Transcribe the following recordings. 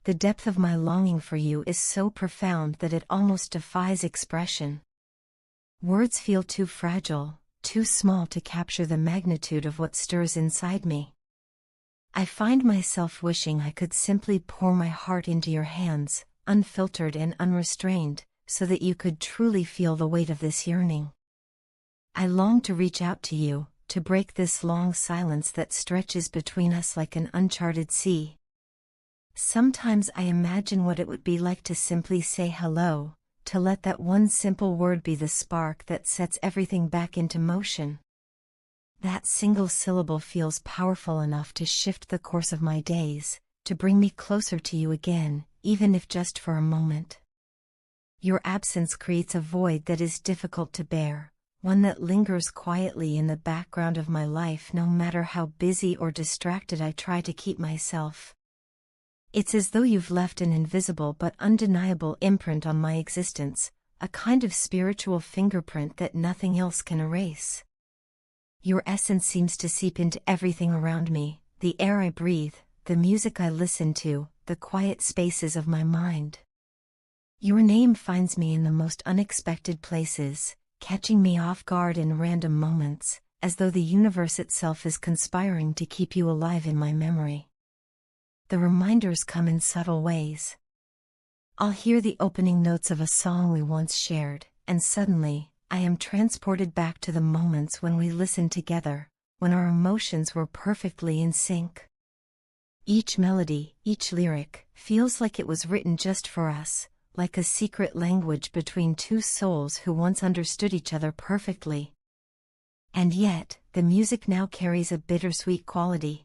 The depth of my longing for you is so profound that it almost defies expression. Words feel too fragile, too small to capture the magnitude of what stirs inside me. I find myself wishing I could simply pour my heart into your hands, unfiltered and unrestrained, so that you could truly feel the weight of this yearning. I long to reach out to you, to break this long silence that stretches between us like an uncharted sea. Sometimes I imagine what it would be like to simply say hello, to let that one simple word be the spark that sets everything back into motion. That single syllable feels powerful enough to shift the course of my days, to bring me closer to you again, even if just for a moment. Your absence creates a void that is difficult to bear, one that lingers quietly in the background of my life no matter how busy or distracted I try to keep myself. It's as though you've left an invisible but undeniable imprint on my existence, a kind of spiritual fingerprint that nothing else can erase. Your essence seems to seep into everything around me, the air I breathe, the music I listen to, the quiet spaces of my mind. Your name finds me in the most unexpected places, catching me off guard in random moments, as though the universe itself is conspiring to keep you alive in my memory. The reminders come in subtle ways. I'll hear the opening notes of a song we once shared, and suddenly, I am transported back to the moments when we listened together, when our emotions were perfectly in sync. Each melody, each lyric, feels like it was written just for us, like a secret language between two souls who once understood each other perfectly. And yet, the music now carries a bittersweet quality.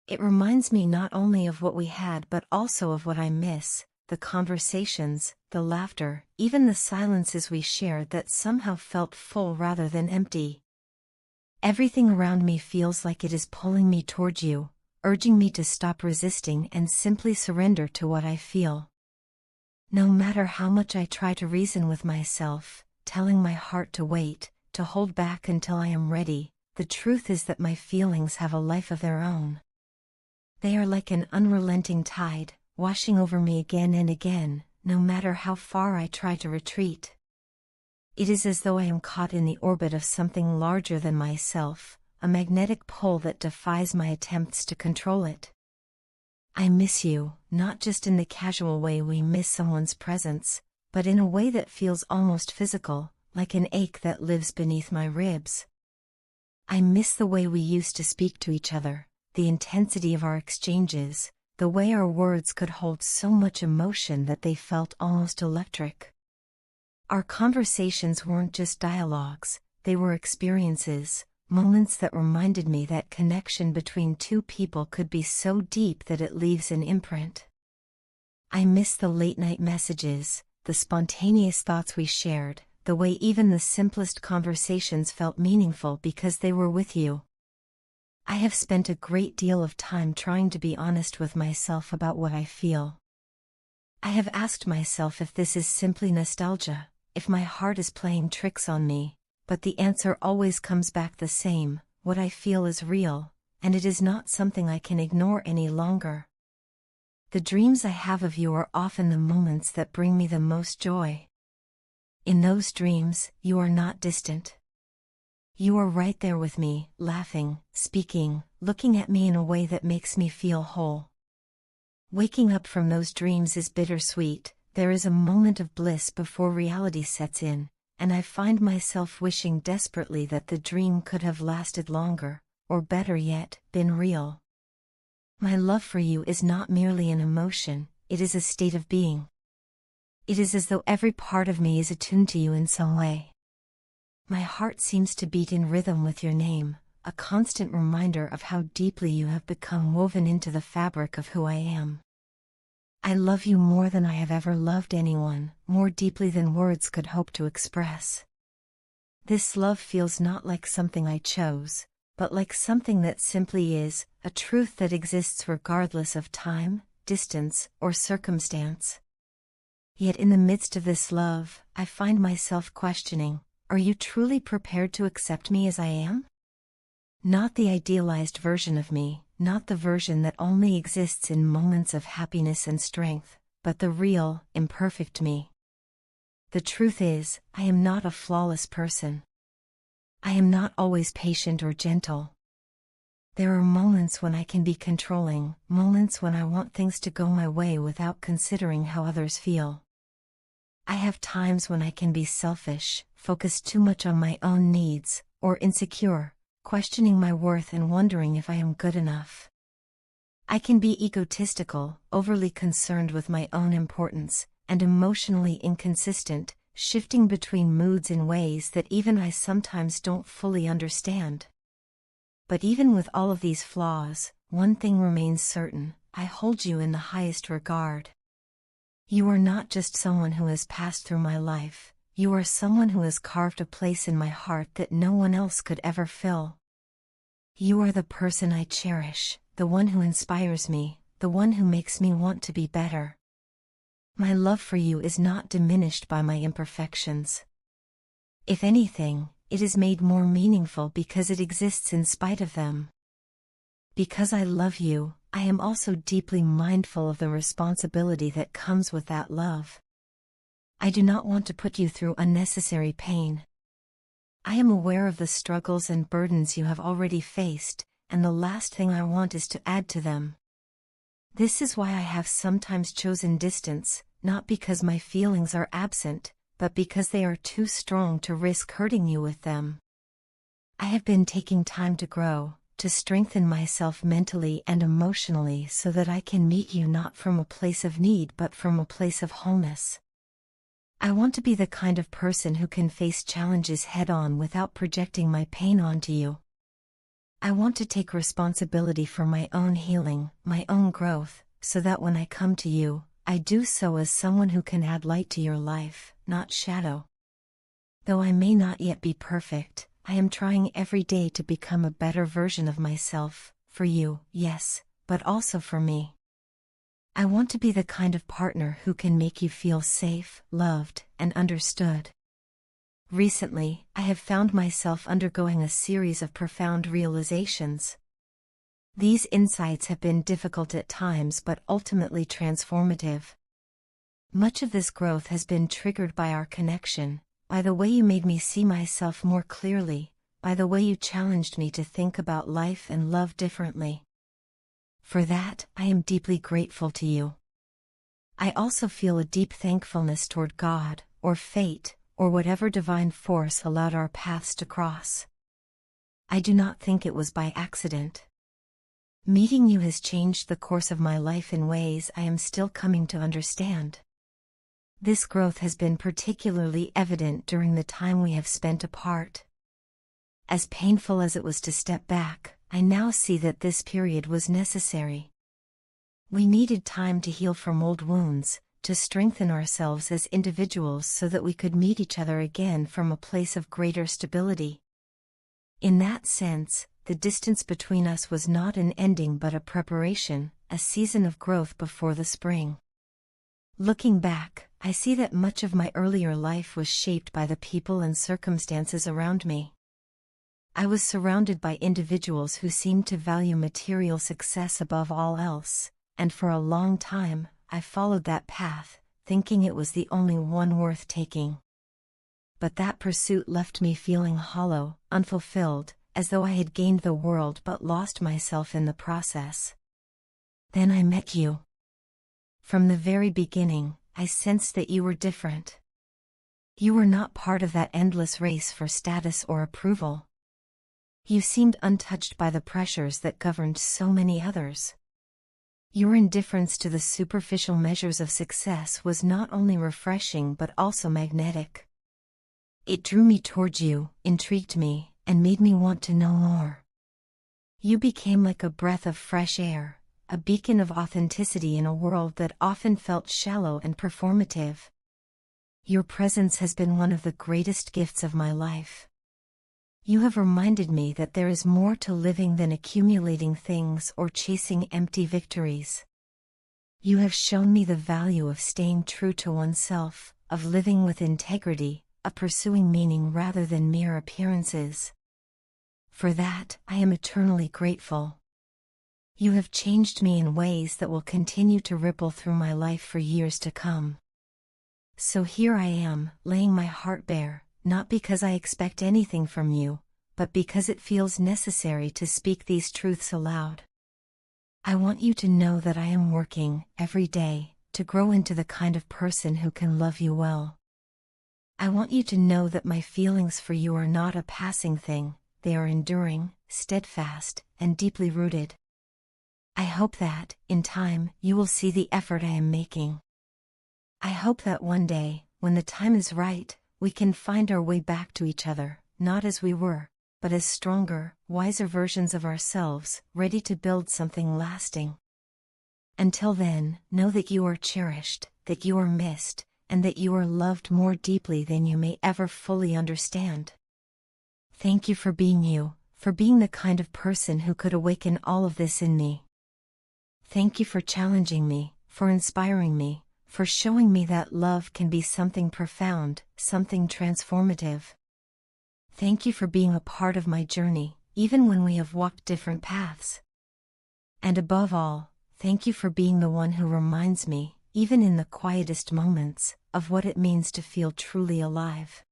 It reminds me not only of what we had but also of what I miss, the conversations, the laughter, even the silences we shared that somehow felt full rather than empty. Everything around me feels like it is pulling me toward you, urging me to stop resisting and simply surrender to what I feel. No matter how much I try to reason with myself, telling my heart to wait, to hold back until I am ready, the truth is that my feelings have a life of their own. They are like an unrelenting tide, washing over me again and again, no matter how far I try to retreat. It is as though I am caught in the orbit of something larger than myself, a magnetic pull that defies my attempts to control it. I miss you, not just in the casual way we miss someone's presence, but in a way that feels almost physical, like an ache that lives beneath my ribs. I miss the way we used to speak to each other, the intensity of our exchanges, the way our words could hold so much emotion that they felt almost electric. Our conversations weren't just dialogues, they were experiences, moments that reminded me that connection between two people could be so deep that it leaves an imprint. I miss the late-night messages, the spontaneous thoughts we shared, the way even the simplest conversations felt meaningful because they were with you. I have spent a great deal of time trying to be honest with myself about what I feel. I have asked myself if this is simply nostalgia, if my heart is playing tricks on me, but the answer always comes back the same: what I feel is real, and it is not something I can ignore any longer. The dreams I have of you are often the moments that bring me the most joy. In those dreams, you are not distant. You are right there with me, laughing, speaking, looking at me in a way that makes me feel whole. Waking up from those dreams is bittersweet. There is a moment of bliss before reality sets in, and I find myself wishing desperately that the dream could have lasted longer, or better yet, been real. My love for you is not merely an emotion, it is a state of being. It is as though every part of me is attuned to you in some way. My heart seems to beat in rhythm with your name, a constant reminder of how deeply you have become woven into the fabric of who I am. I love you more than I have ever loved anyone, more deeply than words could hope to express. This love feels not like something I chose, but like something that simply is, a truth that exists regardless of time, distance, or circumstance. Yet in the midst of this love, I find myself questioning, are you truly prepared to accept me as I am? Not the idealized version of me, not the version that only exists in moments of happiness and strength, but the real, imperfect me. The truth is, I am not a flawless person. I am not always patient or gentle. There are moments when I can be controlling, moments when I want things to go my way without considering how others feel. I have times when I can be selfish, focused too much on my own needs, or insecure, questioning my worth and wondering if I am good enough. I can be egotistical, overly concerned with my own importance, and emotionally inconsistent, shifting between moods in ways that even I sometimes don't fully understand. But even with all of these flaws, one thing remains certain: I hold you in the highest regard. You are not just someone who has passed through my life, you are someone who has carved a place in my heart that no one else could ever fill. You are the person I cherish, the one who inspires me, the one who makes me want to be better. My love for you is not diminished by my imperfections. If anything, it is made more meaningful because it exists in spite of them. Because I love you, I am also deeply mindful of the responsibility that comes with that love. I do not want to put you through unnecessary pain. I am aware of the struggles and burdens you have already faced, and the last thing I want is to add to them. This is why I have sometimes chosen distance, not because my feelings are absent, but because they are too strong to risk hurting you with them. I have been taking time to grow, to strengthen myself mentally and emotionally so that I can meet you not from a place of need but from a place of wholeness. I want to be the kind of person who can face challenges head-on without projecting my pain onto you. I want to take responsibility for my own healing, my own growth, so that when I come to you, I do so as someone who can add light to your life, not shadow. Though I may not yet be perfect, I am trying every day to become a better version of myself, for you, yes, but also for me. I want to be the kind of partner who can make you feel safe, loved, and understood. Recently, I have found myself undergoing a series of profound realizations. These insights have been difficult at times but ultimately transformative. Much of this growth has been triggered by our connection, by the way you made me see myself more clearly, by the way you challenged me to think about life and love differently. For that, I am deeply grateful to you. I also feel a deep thankfulness toward God, or fate, or whatever divine force allowed our paths to cross. I do not think it was by accident. Meeting you has changed the course of my life in ways I am still coming to understand. This growth has been particularly evident during the time we have spent apart. As painful as it was to step back, I now see that this period was necessary. We needed time to heal from old wounds, to strengthen ourselves as individuals so that we could meet each other again from a place of greater stability. In that sense, the distance between us was not an ending but a preparation, a season of growth before the spring. Looking back, I see that much of my earlier life was shaped by the people and circumstances around me. I was surrounded by individuals who seemed to value material success above all else, and for a long time, I followed that path, thinking it was the only one worth taking. But that pursuit left me feeling hollow, unfulfilled, as though I had gained the world but lost myself in the process. Then I met you. From the very beginning, I sensed that you were different. You were not part of that endless race for status or approval. You seemed untouched by the pressures that governed so many others. Your indifference to the superficial measures of success was not only refreshing but also magnetic. It drew me towards you, intrigued me, and made me want to know more. You became like a breath of fresh air, a beacon of authenticity in a world that often felt shallow and performative. Your presence has been one of the greatest gifts of my life. You have reminded me that there is more to living than accumulating things or chasing empty victories. You have shown me the value of staying true to oneself, of living with integrity, of pursuing meaning rather than mere appearances. For that, I am eternally grateful. You have changed me in ways that will continue to ripple through my life for years to come. So here I am, laying my heart bare, not because I expect anything from you, but because it feels necessary to speak these truths aloud. I want you to know that I am working, every day, to grow into the kind of person who can love you well. I want you to know that my feelings for you are not a passing thing, they are enduring, steadfast, and deeply rooted. I hope that, in time, you will see the effort I am making. I hope that one day, when the time is right, we can find our way back to each other, not as we were, but as stronger, wiser versions of ourselves, ready to build something lasting. Until then, know that you are cherished, that you are missed, and that you are loved more deeply than you may ever fully understand. Thank you for being you, for being the kind of person who could awaken all of this in me. Thank you for challenging me, for inspiring me, for showing me that love can be something profound, something transformative. Thank you for being a part of my journey, even when we have walked different paths. And above all, thank you for being the one who reminds me, even in the quietest moments, of what it means to feel truly alive.